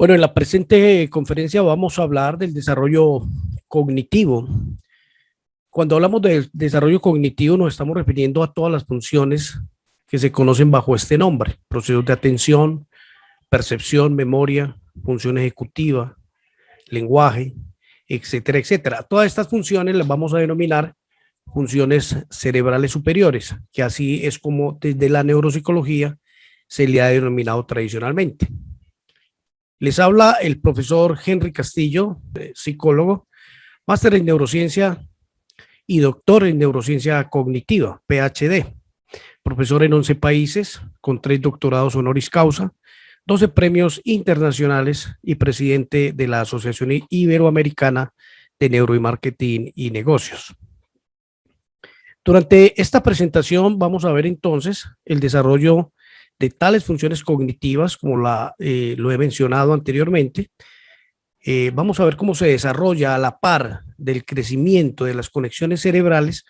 Bueno, en la presente conferencia vamos a hablar del desarrollo cognitivo. Cuando hablamos del desarrollo cognitivo nos estamos refiriendo a todas las funciones que se conocen bajo este nombre: procesos de atención, percepción, memoria, función ejecutiva, lenguaje, etcétera, etcétera. Todas estas funciones las vamos a denominar funciones cerebrales superiores, que así es como desde la neuropsicología se le ha denominado tradicionalmente. Les habla el profesor Henry Castillo, psicólogo, máster en neurociencia y doctor en neurociencia cognitiva, PhD, profesor en 11 países, con 3 doctorados honoris causa, 12 premios internacionales y presidente de la Asociación Iberoamericana de Neuromarketing y Negocios. Durante esta presentación vamos a ver entonces el desarrollo de tales funciones cognitivas, como lo he mencionado anteriormente. Vamos a ver cómo se desarrolla a la par del crecimiento de las conexiones cerebrales,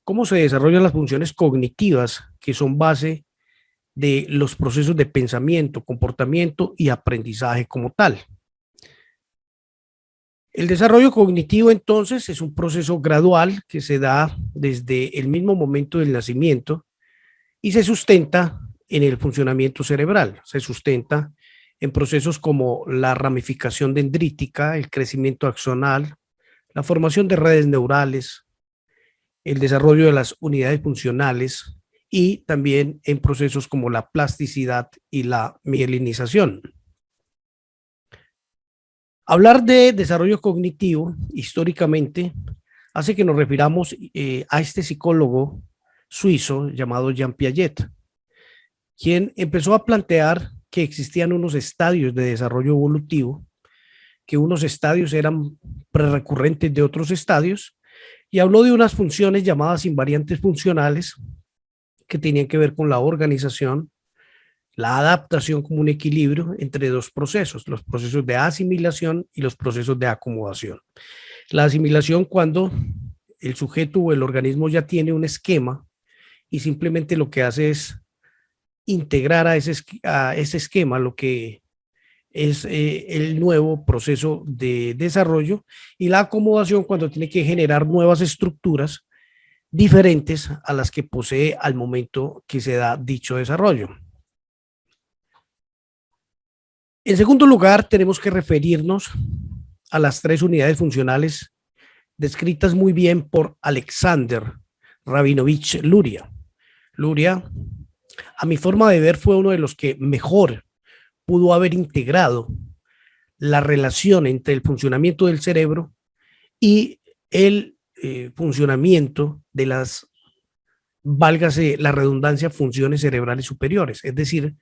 cómo se desarrollan las funciones cognitivas, que son base de los procesos de pensamiento, comportamiento y aprendizaje como tal. El desarrollo cognitivo, entonces, es un proceso gradual que se da desde el mismo momento del nacimiento y se sustenta en el funcionamiento cerebral, se sustenta en procesos como la ramificación dendrítica, el crecimiento axonal, la formación de redes neurales, el desarrollo de las unidades funcionales y también en procesos como la plasticidad y la mielinización. Hablar de desarrollo cognitivo históricamente hace que nos refiramos a este psicólogo suizo llamado Jean Piaget, quien empezó a plantear que existían unos estadios de desarrollo evolutivo, que unos estadios eran prerecurrentes de otros estadios, y habló de unas funciones llamadas invariantes funcionales que tenían que ver con la organización, la adaptación como un equilibrio entre dos procesos, los procesos de asimilación y los procesos de acomodación. La asimilación, cuando el sujeto o el organismo ya tiene un esquema y simplemente lo que hace es integrar a ese esquema lo que es el nuevo proceso de desarrollo, y la acomodación, cuando tiene que generar nuevas estructuras diferentes a las que posee al momento que se da dicho desarrollo. En segundo lugar, tenemos que referirnos a las 3 unidades funcionales descritas muy bien por Alexander Rabinovich Luria. Luria, a mi forma de ver, fue uno de los que mejor pudo haber integrado la relación entre el funcionamiento del cerebro y el funcionamiento de las, válgase la redundancia, funciones cerebrales superiores. Es decir,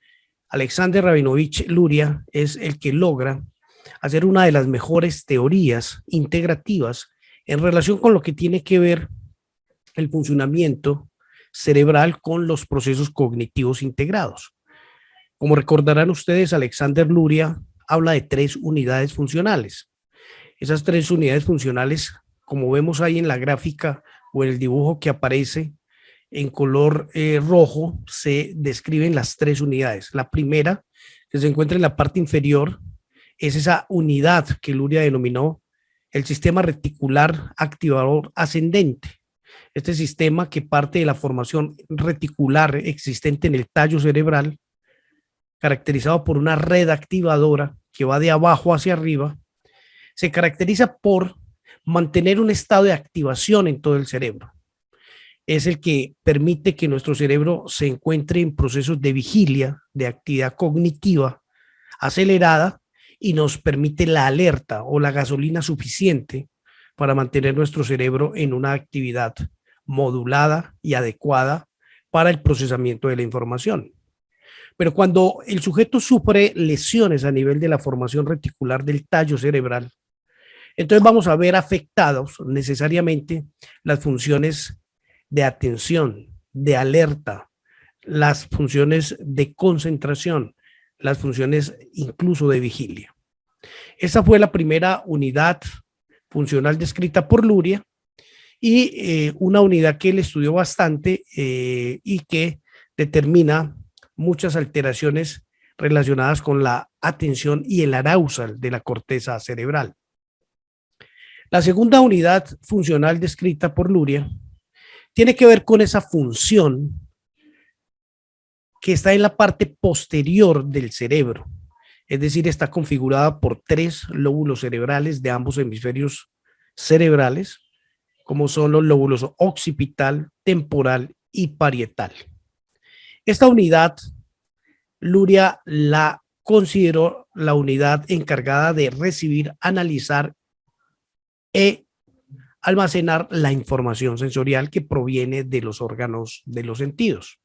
Alexander Rabinovich Luria es el que logra hacer una de las mejores teorías integrativas en relación con lo que tiene que ver el funcionamiento cerebral con los procesos cognitivos integrados. Como recordarán ustedes, Alexander Luria habla de 3 unidades funcionales. Esas 3 unidades funcionales, como vemos ahí en la gráfica o en el dibujo que aparece en color rojo, se describen las 3 unidades. La primera, que se encuentra en la parte inferior, es esa unidad que Luria denominó el sistema reticular activador ascendente. Este sistema, que parte de la formación reticular existente en el tallo cerebral, caracterizado por una red activadora que va de abajo hacia arriba, se caracteriza por mantener un estado de activación en todo el cerebro. Es el que permite que nuestro cerebro se encuentre en procesos de vigilia, de actividad cognitiva acelerada, y nos permite la alerta o la gasolina suficiente para mantener nuestro cerebro en una actividad modulada y adecuada para el procesamiento de la información. Pero cuando el sujeto sufre lesiones a nivel de la formación reticular del tallo cerebral, entonces vamos a ver afectados necesariamente las funciones de atención, de alerta, las funciones de concentración, las funciones incluso de vigilia. Esa fue la primera unidad funcional descrita por Luria, y una unidad que él estudió bastante y que determina muchas alteraciones relacionadas con la atención y el arousal de la corteza cerebral. La segunda unidad funcional descrita por Luria tiene que ver con esa función que está en la parte posterior del cerebro, es decir, está configurada por 3 lóbulos cerebrales de ambos hemisferios cerebrales, como son los lóbulos occipital, temporal y parietal. Esta unidad, Luria la consideró la unidad encargada de recibir, analizar e almacenar la información sensorial que proviene de los órganos de los sentidos.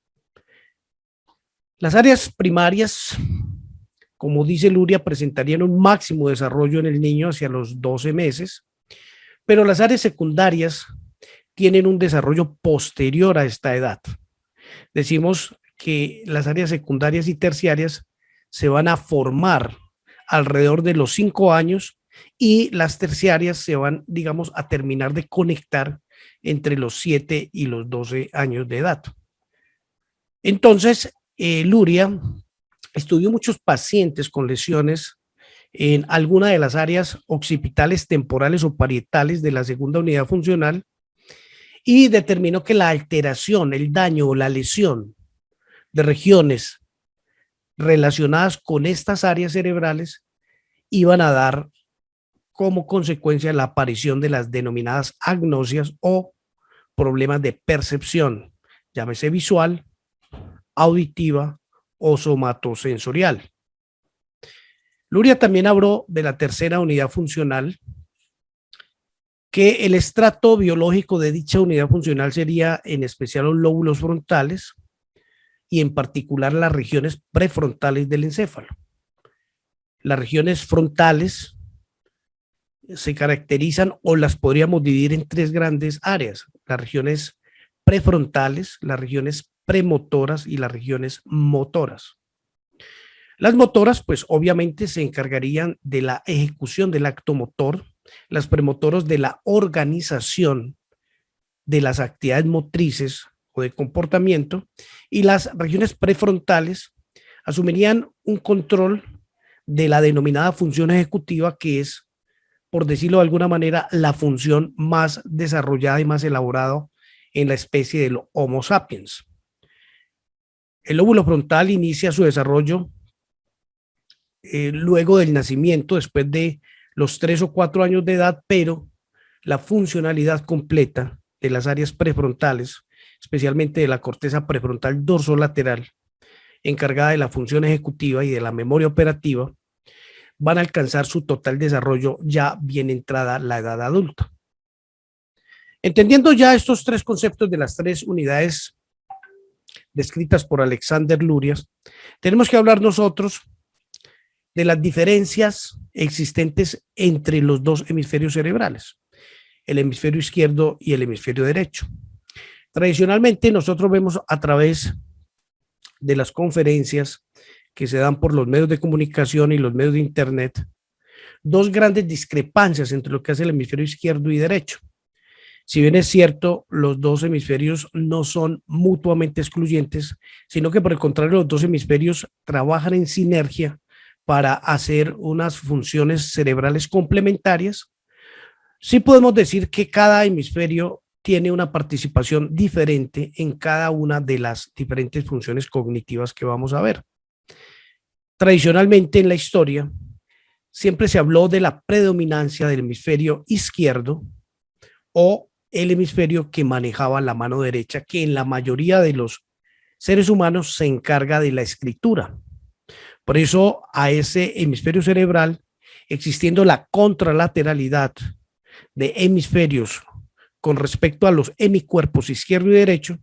Las áreas primarias, como dice Luria, presentarían un máximo desarrollo en el niño hacia los 12 meses, pero las áreas secundarias tienen un desarrollo posterior a esta edad. Decimos que las áreas secundarias y terciarias se van a formar alrededor de los 5 años y las terciarias se van, digamos, a terminar de conectar entre los 7 y los 12 años de edad. Entonces, Luria estudió muchos pacientes con lesiones en alguna de las áreas occipitales, temporales o parietales de la segunda unidad funcional y determinó que la alteración, el daño o la lesión de regiones relacionadas con estas áreas cerebrales iban a dar como consecuencia la aparición de las denominadas agnosias o problemas de percepción, llámese visual, auditiva o somatosensorial. Luria también habló de la tercera unidad funcional, que el estrato biológico de dicha unidad funcional sería en especial los lóbulos frontales y en particular las regiones prefrontales del encéfalo. Las regiones frontales se caracterizan o las podríamos dividir en 3 grandes áreas: las regiones prefrontales, las regiones premotoras y las regiones motoras. Las motoras, pues obviamente se encargarían de la ejecución del acto motor, las premotoras de la organización de las actividades motrices o de comportamiento, y las regiones prefrontales asumirían un control de la denominada función ejecutiva, que es, por decirlo de alguna manera, la función más desarrollada y más elaborada en la especie del Homo sapiens. El lóbulo frontal inicia su desarrollo luego del nacimiento, después de los 3 o 4 años de edad, pero la funcionalidad completa de las áreas prefrontales, especialmente de la corteza prefrontal dorsolateral, encargada de la función ejecutiva y de la memoria operativa, van a alcanzar su total desarrollo ya bien entrada la edad adulta. Entendiendo ya estos 3 conceptos de las 3 unidades descritas por Alexander Luria, tenemos que hablar nosotros de las diferencias existentes entre los 2 hemisferios cerebrales, el hemisferio izquierdo y el hemisferio derecho. Tradicionalmente nosotros vemos a través de las conferencias que se dan por los medios de comunicación y los medios de internet 2 grandes discrepancias entre lo que hace el hemisferio izquierdo y derecho. Si bien es cierto, los 2 hemisferios no son mutuamente excluyentes, sino que por el contrario, los 2 hemisferios trabajan en sinergia para hacer unas funciones cerebrales complementarias. Sí podemos decir que cada hemisferio tiene una participación diferente en cada una de las diferentes funciones cognitivas que vamos a ver. Tradicionalmente en la historia siempre se habló de la predominancia del hemisferio izquierdo o el hemisferio que manejaba la mano derecha, que en la mayoría de los seres humanos se encarga de la escritura. Por eso a ese hemisferio cerebral, existiendo la contralateralidad de hemisferios con respecto a los hemicuerpos izquierdo y derecho,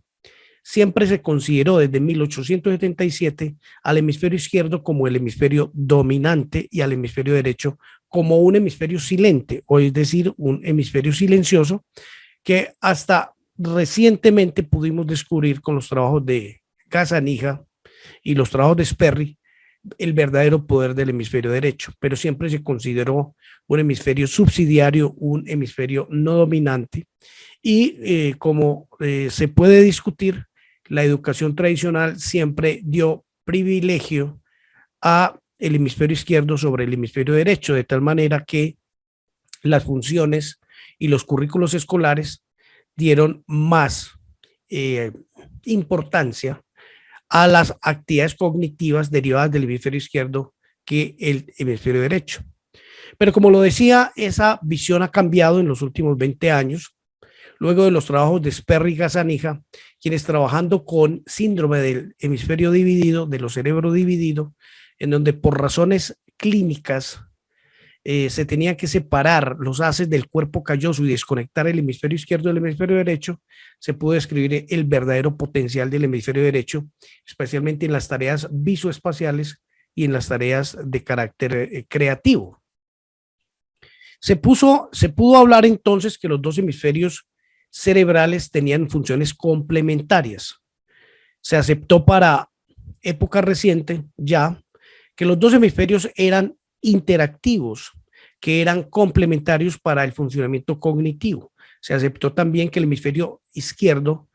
siempre se consideró desde 1877 al hemisferio izquierdo como el hemisferio dominante y al hemisferio derecho como un hemisferio silente, o es decir, un hemisferio silencioso, que hasta recientemente pudimos descubrir con los trabajos de Gazzaniga y los trabajos de Sperry el verdadero poder del hemisferio derecho, pero siempre se consideró un hemisferio subsidiario, un hemisferio no dominante, y como se puede discutir, la educación tradicional siempre dio privilegio a el hemisferio izquierdo sobre el hemisferio derecho, de tal manera que las funciones y los currículos escolares dieron más eh, importancia a las actividades cognitivas derivadas del hemisferio izquierdo que el hemisferio derecho. Pero como lo decía, esa visión ha cambiado en los últimos 20 años, luego de los trabajos de Sperry y Gazzaniga, quienes trabajando con síndrome del hemisferio dividido, de los cerebros divididos, en donde por razones clínicas se tenía que separar los haces del cuerpo calloso y desconectar el hemisferio izquierdo del hemisferio derecho, se pudo describir el verdadero potencial del hemisferio derecho, especialmente en las tareas visoespaciales y en las tareas de carácter creativo. Se pudo hablar entonces que los dos hemisferios cerebrales tenían funciones complementarias. Se aceptó para época reciente ya que los dos hemisferios eran interactivos, que eran complementarios para el funcionamiento cognitivo. Se aceptó también que el hemisferio izquierdo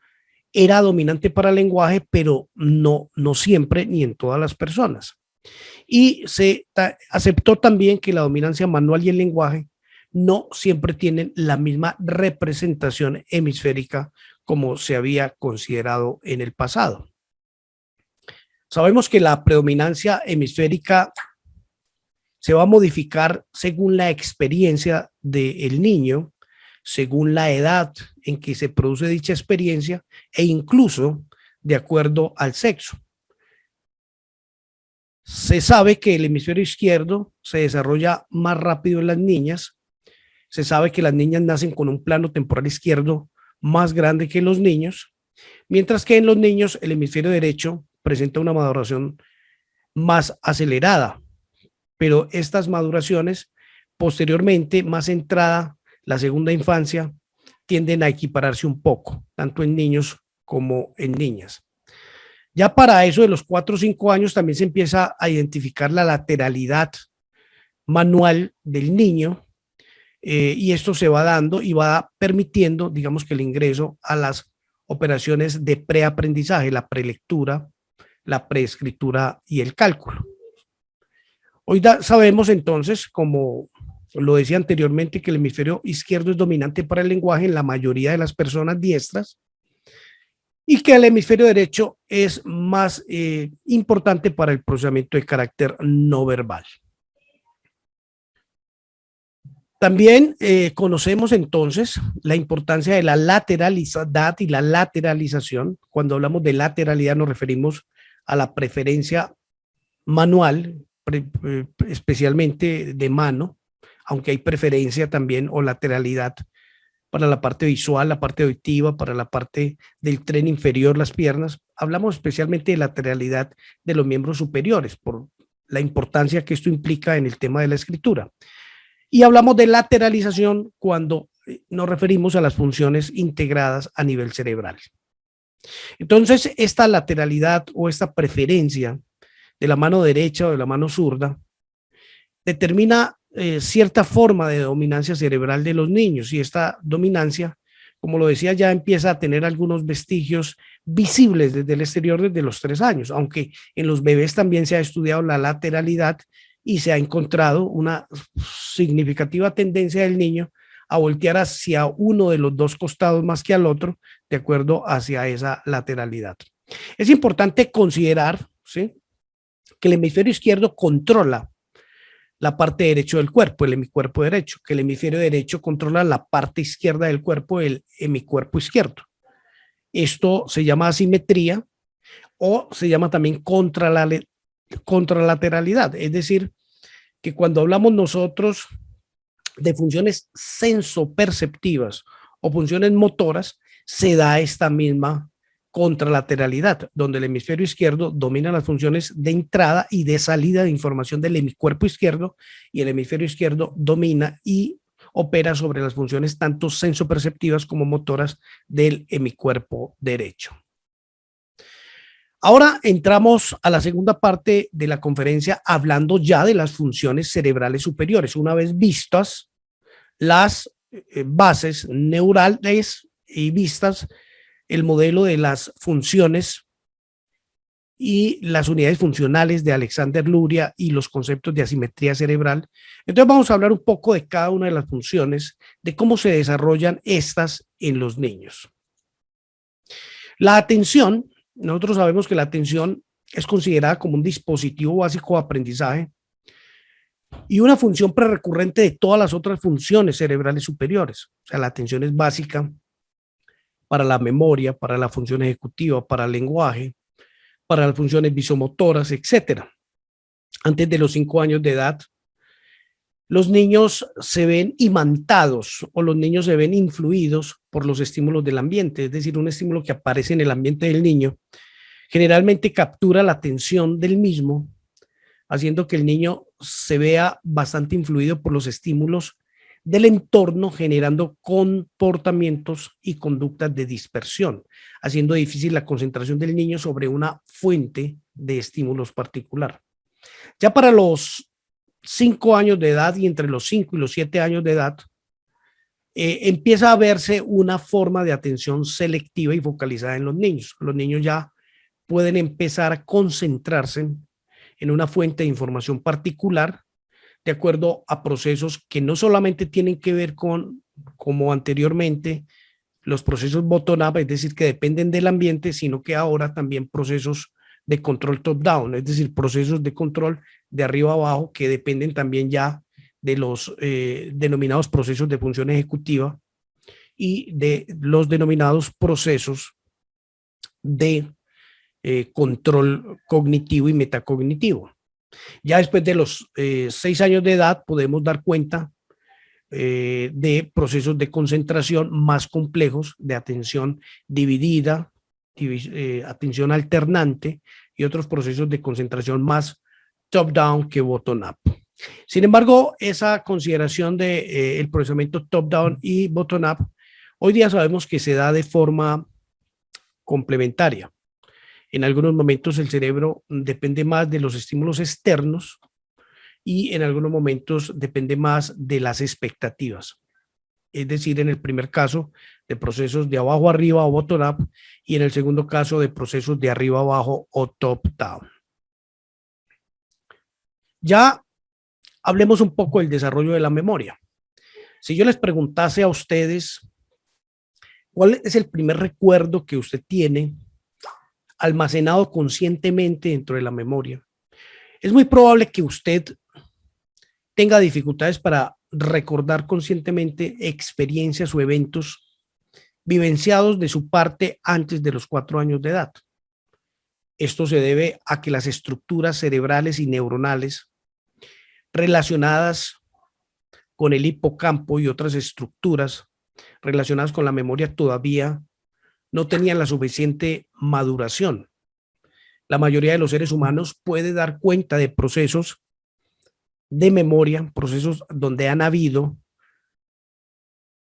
era dominante para el lenguaje, pero no siempre ni en todas las personas. Y se aceptó también que la dominancia manual y el lenguaje no siempre tienen la misma representación hemisférica como se había considerado en el pasado. Sabemos que la predominancia hemisférica se va a modificar según la experiencia del niño, según la edad en que se produce dicha experiencia e incluso de acuerdo al sexo. Se sabe que el hemisferio izquierdo se desarrolla más rápido en las niñas. Se sabe que las niñas nacen con un plano temporal izquierdo más grande que los niños, mientras que en los niños el hemisferio derecho presenta una maduración más acelerada, pero estas maduraciones posteriormente, más entrada la segunda infancia, tienden a equipararse un poco, tanto en niños como en niñas. Ya para eso de los 4 o 5 años también se empieza a identificar la lateralidad manual del niño, y esto se va dando y va permitiendo, digamos, que el ingreso a las operaciones de preaprendizaje, la prelectura, la preescritura y el cálculo. Hoy sabemos entonces, como lo decía anteriormente, que el hemisferio izquierdo es dominante para el lenguaje en la mayoría de las personas diestras y que el hemisferio derecho es más importante para el procesamiento de carácter no verbal. También conocemos entonces la importancia de la lateralidad y la lateralización. Cuando hablamos de lateralidad nos referimos a la preferencia manual, especialmente de mano, aunque hay preferencia también o lateralidad para la parte visual, la parte auditiva, para la parte del tren inferior, las piernas. Hablamos especialmente de lateralidad de los miembros superiores por la importancia que esto implica en el tema de la escritura. Y hablamos de lateralización cuando nos referimos a las funciones integradas a nivel cerebral. Entonces, esta lateralidad o esta preferencia de la mano derecha o de la mano zurda determina cierta forma de dominancia cerebral de los niños, y esta dominancia, como lo decía, ya empieza a tener algunos vestigios visibles desde el exterior desde los 3 años, aunque en los bebés también se ha estudiado la lateralidad y se ha encontrado una significativa tendencia del niño a voltear hacia uno de los dos costados más que al otro, de acuerdo hacia esa lateralidad. Es importante considerar, ¿sí?, que el hemisferio izquierdo controla la parte derecha del cuerpo, el hemicuerpo derecho, que el hemisferio derecho controla la parte izquierda del cuerpo, el hemicuerpo izquierdo. Esto se llama asimetría o se llama también contralateralidad, es decir, que cuando hablamos nosotros de funciones sensoperceptivas o funciones motoras, se da esta misma contralateralidad, donde el hemisferio izquierdo domina las funciones de entrada y de salida de información del hemicuerpo izquierdo, y el hemisferio izquierdo domina y opera sobre las funciones tanto sensoperceptivas como motoras del hemicuerpo derecho. Ahora entramos a la segunda parte de la conferencia hablando ya de las funciones cerebrales superiores, una vez vistas las bases neurales y vistas el modelo de las funciones y las unidades funcionales de Alexander Luria y los conceptos de asimetría cerebral. Entonces vamos a hablar un poco de cada una de las funciones, de cómo se desarrollan estas en los niños. La atención, nosotros sabemos que la atención es considerada como un dispositivo básico de aprendizaje y una función prerecurrente de todas las otras funciones cerebrales superiores. O sea, la atención es básica para la memoria, para la función ejecutiva, para el lenguaje, para las funciones visomotoras, etcétera. Antes de los 5 años de edad, los niños se ven imantados o los niños se ven influidos por los estímulos del ambiente, es decir, un estímulo que aparece en el ambiente del niño generalmente captura la atención del mismo, haciendo que el niño se vea bastante influido por los estímulos del entorno, generando comportamientos y conductas de dispersión, haciendo difícil la concentración del niño sobre una fuente de estímulos particular. Ya para los 5 años de edad y entre los 5 y los 7 años de edad, empieza a verse una forma de atención selectiva y focalizada en los niños. Los niños ya pueden empezar a concentrarse en una fuente de información particular de acuerdo a procesos que no solamente tienen que ver con, como anteriormente, los procesos bottom-up, es decir, que dependen del ambiente, sino que ahora también procesos de control top-down, es decir, procesos de control de arriba a abajo que dependen también ya de los denominados procesos de función ejecutiva y de los denominados procesos de control cognitivo y metacognitivo. Ya después de los 6 años de edad podemos dar cuenta de procesos de concentración más complejos, de atención dividida, atención alternante y otros procesos de concentración más top-down que bottom-up. Sin embargo, esa consideración de el procesamiento top-down y bottom-up, hoy día sabemos que se da de forma complementaria. En algunos momentos el cerebro depende más de los estímulos externos y en algunos momentos depende más de las expectativas. Es decir, en el primer caso de procesos de abajo arriba o bottom up y en el segundo caso de procesos de arriba abajo o top down. Ya hablemos un poco del desarrollo de la memoria. Si yo les preguntase a ustedes cuál es el primer recuerdo que usted tiene almacenado conscientemente dentro de la memoria, es muy probable que usted tenga dificultades para recordar conscientemente experiencias o eventos vivenciados de su parte antes de los 4 años de edad. Esto se debe a que las estructuras cerebrales y neuronales relacionadas con el hipocampo y otras estructuras relacionadas con la memoria todavía no tenían la suficiente maduración. La mayoría de los seres humanos puede dar cuenta de procesos de memoria, procesos donde han habido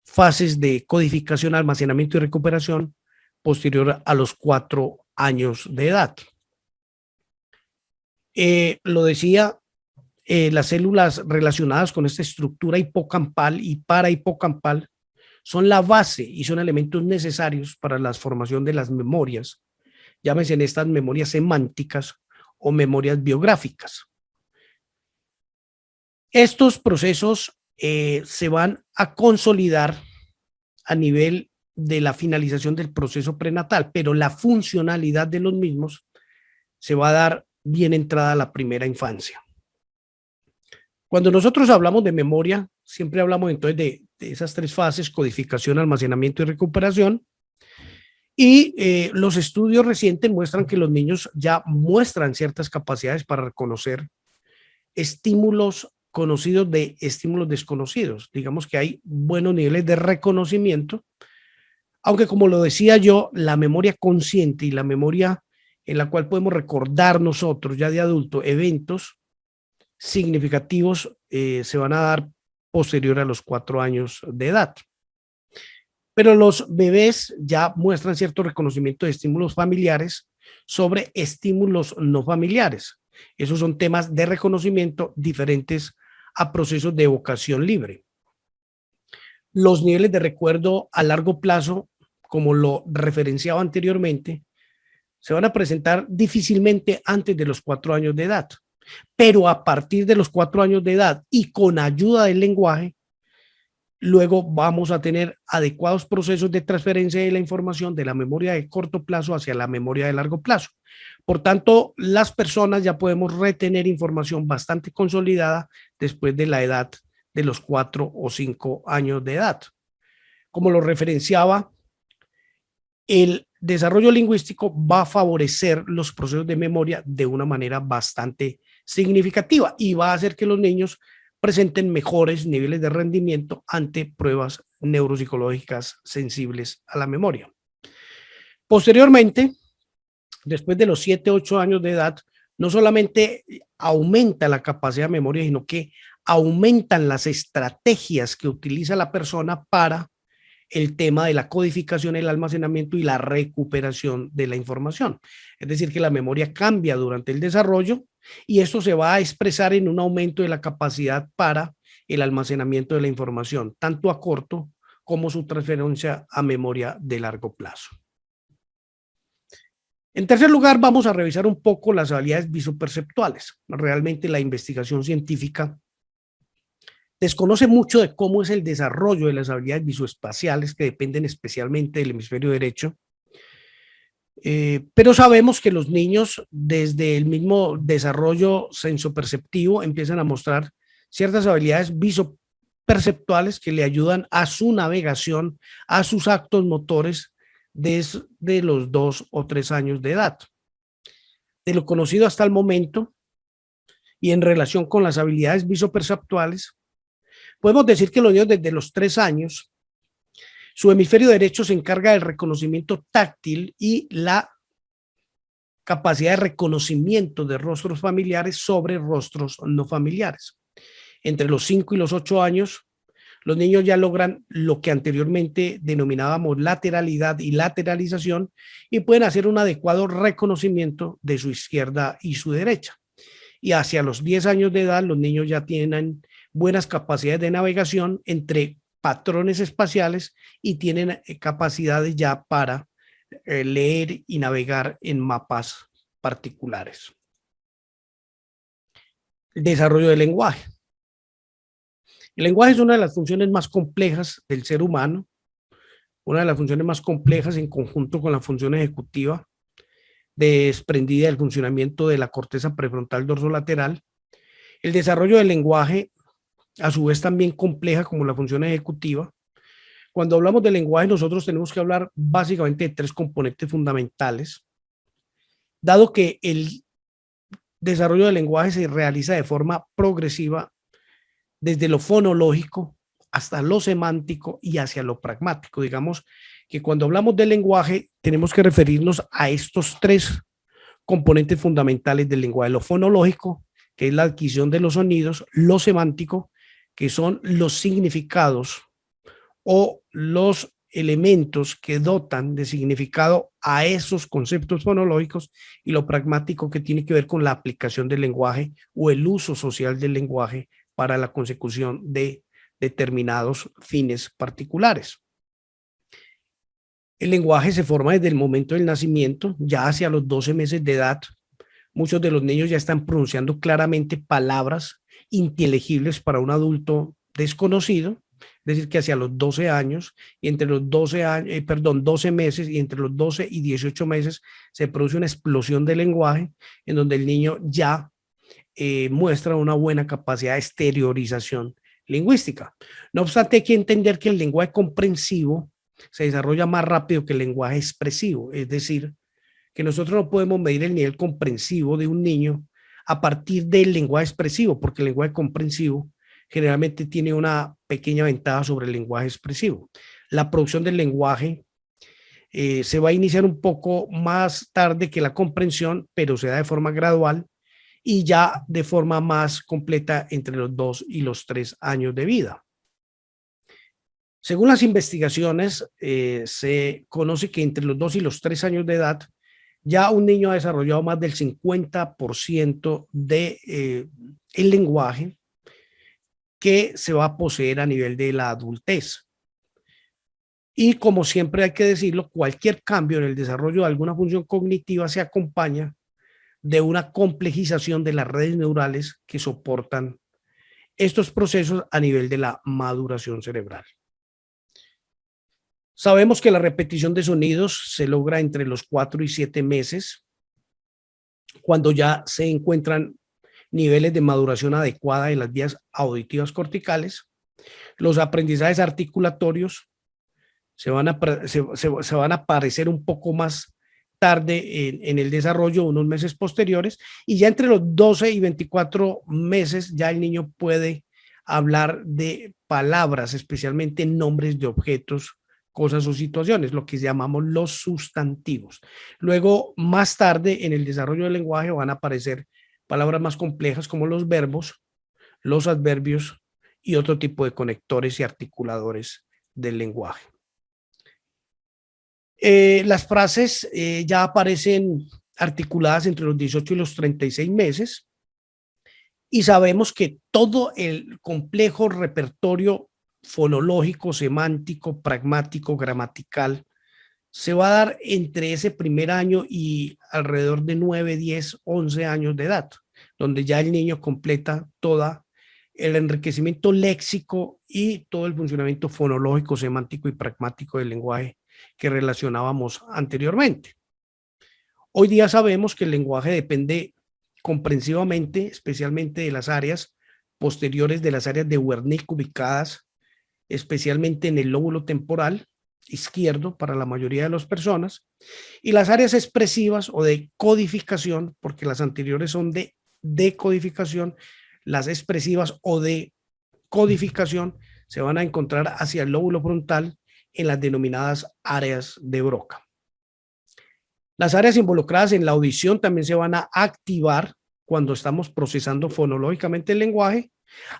fases de codificación, almacenamiento y recuperación posterior a los 4 años de edad. Lo decía, las células relacionadas con esta estructura hipocampal y parahipocampal son la base y son elementos necesarios para la formación de las memorias, llámense en estas memorias semánticas o memorias biográficas. Estos procesos se van a consolidar a nivel de la finalización del proceso prenatal, pero la funcionalidad de los mismos se va a dar bien entrada a la primera infancia. Cuando nosotros hablamos de memoria, siempre hablamos entonces de esas 3 fases: codificación, almacenamiento y recuperación. Y los estudios recientes muestran que los niños ya muestran ciertas capacidades para reconocer estímulos conocidos de estímulos desconocidos. Digamos que hay buenos niveles de reconocimiento, aunque como lo decía yo, la memoria consciente y la memoria en la cual podemos recordar nosotros ya de adulto eventos significativos se van a dar posterior a los 4 años de edad. Pero los bebés ya muestran cierto reconocimiento de estímulos familiares sobre estímulos no familiares. Esos son temas de reconocimiento diferentes a procesos de evocación libre. Los niveles de recuerdo a largo plazo, como lo referenciaba anteriormente, se van a presentar difícilmente antes de los 4 años de edad, pero a partir de los 4 años de edad y con ayuda del lenguaje, luego vamos a tener adecuados procesos de transferencia de la información de la memoria de corto plazo hacia la memoria de largo plazo. Por tanto, las personas ya podemos retener información bastante consolidada después de la edad de los 4 o 5 años de edad. Como lo referenciaba, el desarrollo lingüístico va a favorecer los procesos de memoria de una manera bastante significativa y va a hacer que los niños presenten mejores niveles de rendimiento ante pruebas neuropsicológicas sensibles a la memoria. Posteriormente, después de los 7, 8 años de edad, no solamente aumenta la capacidad de memoria, sino que aumentan las estrategias que utiliza la persona para el tema de la codificación, el almacenamiento y la recuperación de la información. Es decir, que la memoria cambia durante el desarrollo y esto se va a expresar en un aumento de la capacidad para el almacenamiento de la información, tanto a corto como su transferencia a memoria de largo plazo. En tercer lugar, vamos a revisar un poco las habilidades visoperceptuales. Realmente la investigación científica desconoce mucho de cómo es el desarrollo de las habilidades visoespaciales que dependen especialmente del hemisferio derecho, pero sabemos que los niños desde el mismo desarrollo sensoperceptivo empiezan a mostrar ciertas habilidades visoperceptuales que le ayudan a su navegación, a sus actos motores desde los 2 o 3 años de edad. De lo conocido hasta el momento y en relación con las habilidades visoperceptuales, podemos decir que los niños desde los 3 años, su hemisferio derecho se encarga del reconocimiento táctil y la capacidad de reconocimiento de rostros familiares sobre rostros no familiares. Entre los 5 y los 8 años, los niños ya logran lo que anteriormente denominábamos lateralidad y lateralización y pueden hacer un adecuado reconocimiento de su izquierda y su derecha. Y hacia los 10 años de edad, los niños ya tienen buenas capacidades de navegación entre patrones espaciales y tienen capacidades ya para leer y navegar en mapas particulares. El desarrollo del lenguaje. El lenguaje es una de las funciones más complejas del ser humano, una de las funciones más complejas en conjunto con la función ejecutiva desprendida del funcionamiento de la corteza prefrontal dorsolateral. El desarrollo del lenguaje, a su vez, también compleja como la función ejecutiva. Cuando hablamos de lenguaje, nosotros tenemos que hablar básicamente de 3 componentes fundamentales, dado que el desarrollo del lenguaje se realiza de forma progresiva desde lo fonológico hasta lo semántico y hacia lo pragmático. Digamos que cuando hablamos del lenguaje tenemos que referirnos a estos 3 componentes fundamentales del lenguaje: lo fonológico, que es la adquisición de los sonidos; lo semántico, que son los significados o los elementos que dotan de significado a esos conceptos fonológicos; y lo pragmático, que tiene que ver con la aplicación del lenguaje o el uso social del lenguaje para la consecución de determinados fines particulares. El lenguaje se forma desde el momento del nacimiento, ya hacia los 12 meses de edad. Muchos de los niños ya están pronunciando claramente palabras inteligibles para un adulto desconocido, es decir, que hacia los 12 años y entre los 12 meses y entre los 12 y 18 meses se produce una explosión de lenguaje en donde el niño ya muestra una buena capacidad de exteriorización lingüística. No obstante, hay que entender que el lenguaje comprensivo se desarrolla más rápido que el lenguaje expresivo, es decir, que nosotros no podemos medir el nivel comprensivo de un niño a partir del lenguaje expresivo, porque el lenguaje comprensivo generalmente tiene una pequeña ventaja sobre el lenguaje expresivo. La producción del lenguaje se va a iniciar un poco más tarde que la comprensión, pero se da de forma gradual y ya de forma más completa entre los 2 y los 3 años de vida. Según las investigaciones, se conoce que entre los 2 y los 3 años de edad ya un niño ha desarrollado más del 50% de el lenguaje que se va a poseer a nivel de la adultez. Y como siempre hay que decirlo, cualquier cambio en el desarrollo de alguna función cognitiva se acompaña de una complejización de las redes neurales que soportan estos procesos a nivel de la maduración cerebral. Sabemos que la repetición de sonidos se logra entre los 4 y 7 meses, cuando ya se encuentran niveles de maduración adecuada de las vías auditivas corticales. Los aprendizajes articulatorios se van a aparecer un poco más tarde en el desarrollo, unos meses posteriores, y ya entre los 12 y 24 meses ya el niño puede hablar de palabras, especialmente nombres de objetos, cosas o situaciones, lo que llamamos los sustantivos. Luego, más tarde en el desarrollo del lenguaje van a aparecer palabras más complejas como los verbos, los adverbios y otro tipo de conectores y articuladores del lenguaje. Las frases ya aparecen articuladas entre los 18 y los 36 meses y sabemos que todo el complejo repertorio fonológico, semántico, pragmático, gramatical se va a dar entre ese primer año y alrededor de 9, 10, 11 años de edad, donde ya el niño completa todo el enriquecimiento léxico y todo el funcionamiento fonológico, semántico y pragmático del lenguaje que relacionábamos anteriormente. Hoy día sabemos que el lenguaje depende comprensivamente, especialmente de las áreas posteriores de las áreas de Wernicke ubicadas especialmente en el lóbulo temporal izquierdo para la mayoría de las personas, y las áreas expresivas o de codificación, porque las anteriores son de decodificación, las expresivas o de codificación se van a encontrar hacia el lóbulo frontal en las denominadas áreas de Broca. Las áreas involucradas en la audición también se van a activar cuando estamos procesando fonológicamente el lenguaje,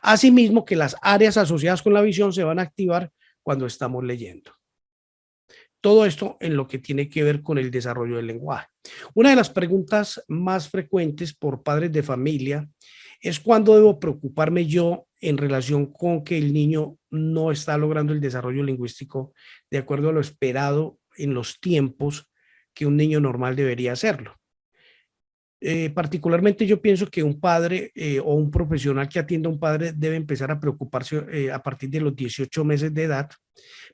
asimismo que las áreas asociadas con la visión se van a activar cuando estamos leyendo. Todo esto en lo que tiene que ver con el desarrollo del lenguaje. Una de las preguntas más frecuentes por padres de familia es cuándo debo preocuparme yo en relación con que el niño no está logrando el desarrollo lingüístico de acuerdo a lo esperado en los tiempos que un niño normal debería hacerlo. Particularmente yo pienso que un padre o un profesional que atienda a un padre debe empezar a preocuparse a partir de los 18 meses de edad,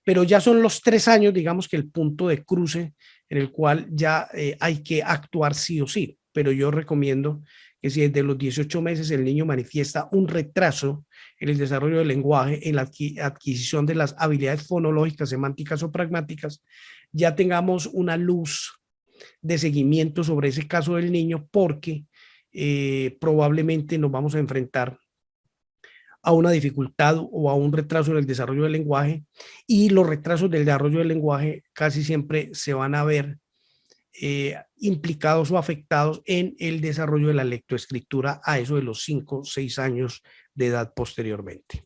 pero ya son los 3 años, digamos que el punto de cruce en el cual ya hay que actuar sí o sí, pero yo recomiendo que si desde los 18 meses el niño manifiesta un retraso en el desarrollo del lenguaje, en la adquisición de las habilidades fonológicas, semánticas o pragmáticas, ya tengamos una luz de seguimiento sobre ese caso del niño, porque probablemente nos vamos a enfrentar a una dificultad o a un retraso en el desarrollo del lenguaje, y los retrasos del desarrollo del lenguaje casi siempre se van a ver implicados o afectados en el desarrollo de la lectoescritura a eso de los 5 o 6 años de edad posteriormente.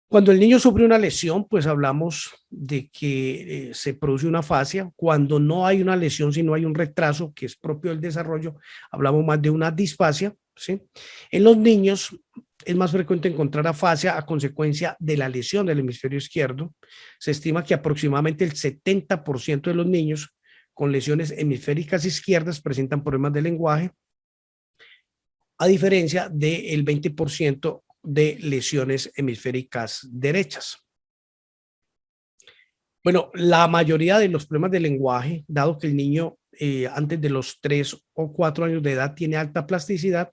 Cuando el niño sufre una lesión, pues hablamos de que se produce una afasia. Cuando no hay una lesión, sino hay un retraso que es propio del desarrollo, hablamos más de una disfasia, ¿sí? En los niños es más frecuente encontrar afasia a consecuencia de la lesión del hemisferio izquierdo. Se estima que aproximadamente el 70% de los niños con lesiones hemisféricas izquierdas presentan problemas de lenguaje, a diferencia del 20% de lesiones hemisféricas derechas. Bueno, la mayoría de los problemas de lenguaje, dado que el niño antes de los 3 o 4 años de edad tiene alta plasticidad,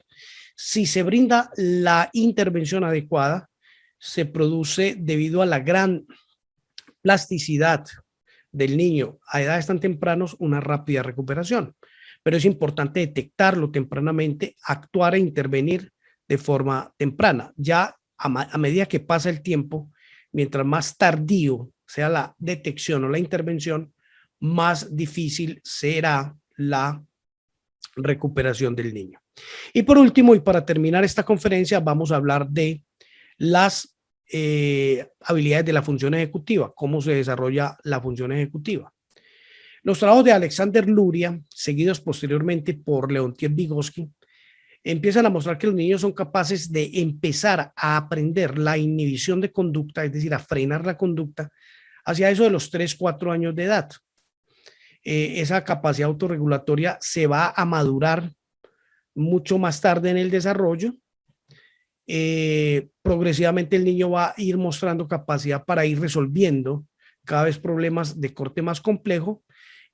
si se brinda la intervención adecuada, se produce debido a la gran plasticidad del niño a edades tan tempranas una rápida recuperación. Pero es importante detectarlo tempranamente, actuar e intervenir de forma temprana. Ya a medida que pasa el tiempo, mientras más tardío sea la detección o la intervención, más difícil será la recuperación del niño. Y por último, y para terminar esta conferencia, vamos a hablar de las habilidades de la función ejecutiva, cómo se desarrolla la función ejecutiva. Los trabajos de Alexander Luria, seguidos posteriormente por Leontief Vygotsky, empiezan a mostrar que los niños son capaces de empezar a aprender la inhibición de conducta, es decir, a frenar la conducta, hacia eso de los 3, 4 años de edad. Esa capacidad autorregulatoria se va a madurar mucho más tarde en el desarrollo. Progresivamente el niño va a ir mostrando capacidad para ir resolviendo cada vez problemas de corte más complejo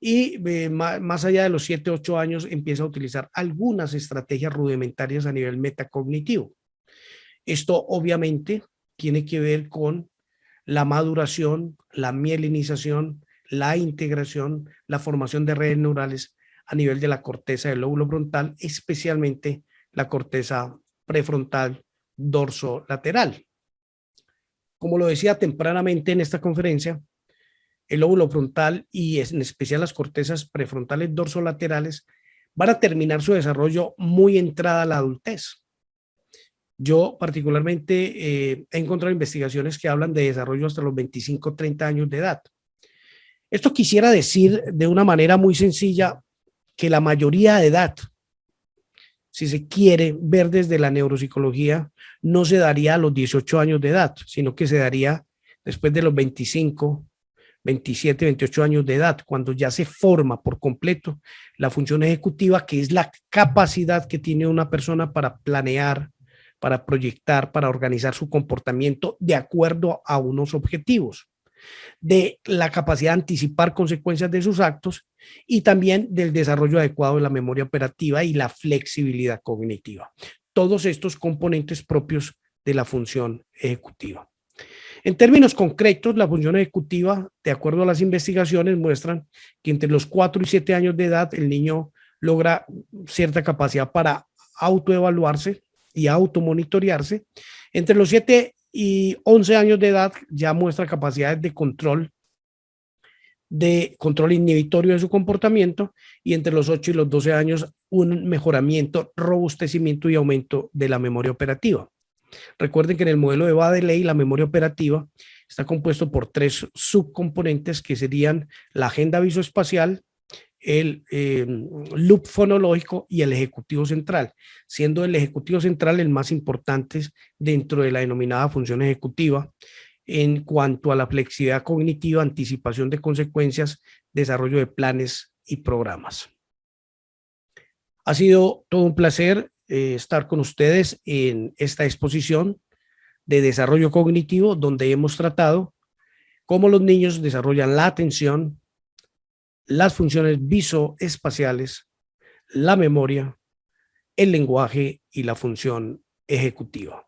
y más allá de los 7, 8 años empieza a utilizar algunas estrategias rudimentarias a nivel metacognitivo. Esto obviamente tiene que ver con la maduración, la mielinización, la integración, la formación de redes neurales a nivel de la corteza del lóbulo frontal, especialmente la corteza prefrontal dorsolateral. Como lo decía tempranamente en esta conferencia, el lóbulo frontal y en especial las cortezas prefrontales dorsolaterales van a terminar su desarrollo muy entrada a la adultez. Yo particularmente he encontrado investigaciones que hablan de desarrollo hasta los 25, 30 años de edad. Esto quisiera decir de una manera muy sencilla que la mayoría de edad, si se quiere ver desde la neuropsicología, no se daría a los 18 años de edad, sino que se daría después de los 25, 27, 28 años de edad, cuando ya se forma por completo la función ejecutiva, que es la capacidad que tiene una persona para planear, para proyectar, para organizar su comportamiento de acuerdo a unos objetivos, de la capacidad de anticipar consecuencias de sus actos y también del desarrollo adecuado de la memoria operativa y la flexibilidad cognitiva. Todos estos componentes propios de la función ejecutiva. En términos concretos, la función ejecutiva, de acuerdo a las investigaciones, muestran que entre los 4 y 7 años de edad el niño logra cierta capacidad para autoevaluarse y automonitorearse. Entre los 7 y 11 años de edad ya muestra capacidades de control inhibitorio de su comportamiento, y entre los 8 y los 12 años un mejoramiento, robustecimiento y aumento de la memoria operativa. Recuerden que en el modelo de Baddeley la memoria operativa está compuesto por 3 subcomponentes que serían la agenda visoespacial, el loop fonológico y el ejecutivo central, siendo el ejecutivo central el más importante dentro de la denominada función ejecutiva en cuanto a la flexibilidad cognitiva, anticipación de consecuencias, desarrollo de planes y programas. Ha sido todo un placer estar con ustedes en esta exposición de desarrollo cognitivo, donde hemos tratado cómo los niños desarrollan la atención, las funciones visoespaciales, la memoria, el lenguaje y la función ejecutiva.